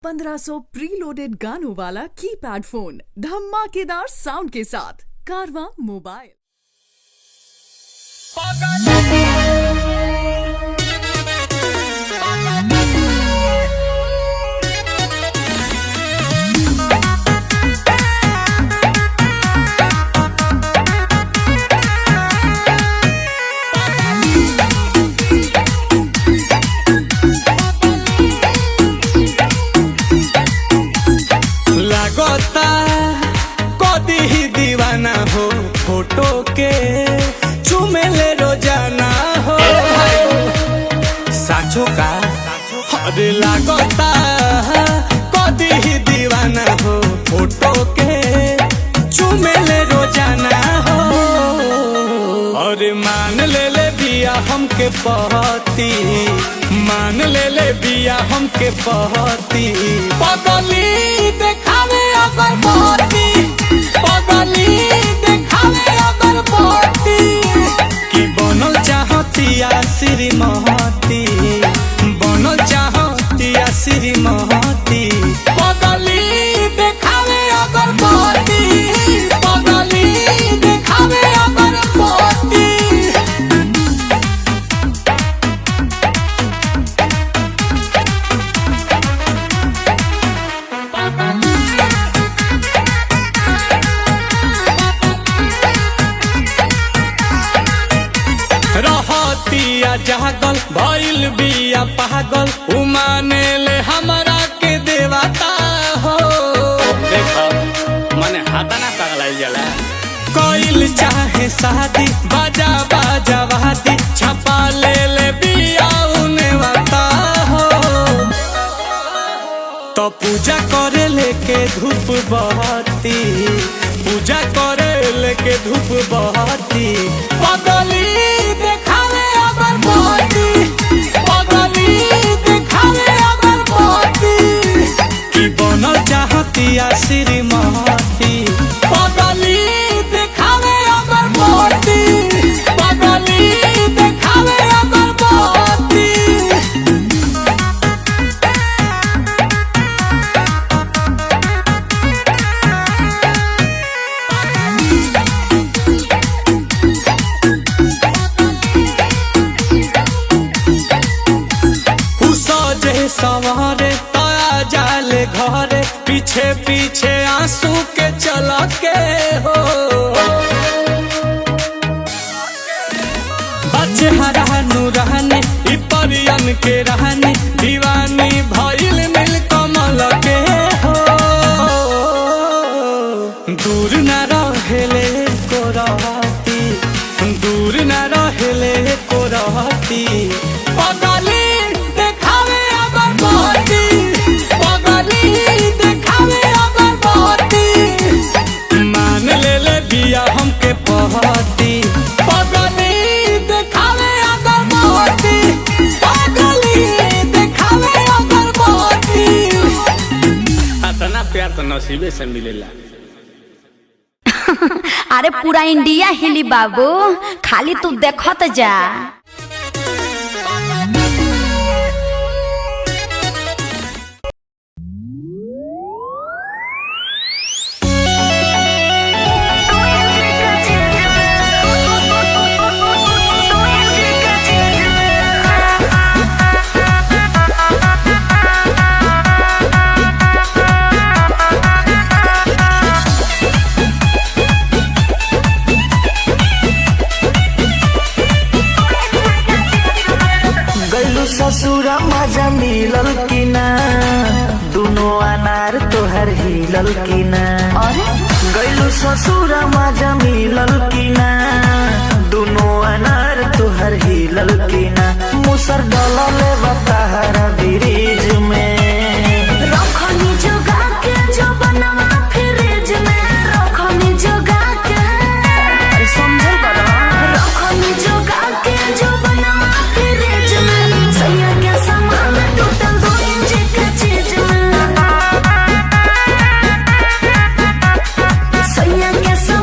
1500 preloaded गानों वाला keypad phone धमाकेदार साउंड के साथ कारवा मोबाइल। कदी ही दीवाना हो फोटो के चुमेले रोजाना हो साचो का अरे लागता कदी ही दीवाना हो फोटो के चुमेले रोजाना हो। अरे मान ले बिया हमके पहती, मान ले बिया हमके पहती, पगली देखावे अगर पहती, पगली देखावे अगर पहती, कि बनल चाहतिया श्रीमती, बनल चाहतिया श्रीमती, पगली देखावे अगर पहती, पगली देखावे अगर पहती। रहतिया जागल भइल बिया पागल, उमाने ले हमरा के देवता हो। देखो मने हाथा ना पगलाइल जाला, कोइल चाहे शादी बाजा बाजा वादी, छपा ले बिया उने वाता हो। तो पूजा करे लेके धूप बहती, पूजा करे लेके धूप बहती, पगली देखावे अगर बहती, पगली देखावे अगर बहती, कि बनल चाहतिया श्रीमती, पगली देखावे अगर बहती, पगली देखावे अगर बहती। सवारे ताया जाले घरे, पीछे पीछे आंसू के चला के हो। बच्चे हरानू रहने परियन के रहने, दीवानी भइल मिल कमल के हो। दूर न रहेले को रहती, दूर न रहेले को रहती, पगली देखावे अगर बहती, पगली देखावे अगर बहती, मान ले बिया हमके पहती, पगली देखावे अगर बहती, पगली देखावे अगर बहती। इतना प्यार तो नसीबे से मिलेला। अरे पूरा इंडिया हिली बाबू, खाली तू देखत जा। ससुरा मजा मिलल की ना, दुनो अनार तोहर हिलल की ना। गैलू ससुरा मजा मिलल की ना, दुनो अनार तोहर हिलल की ना। मुसर डलले बताहरा ब्रिज में,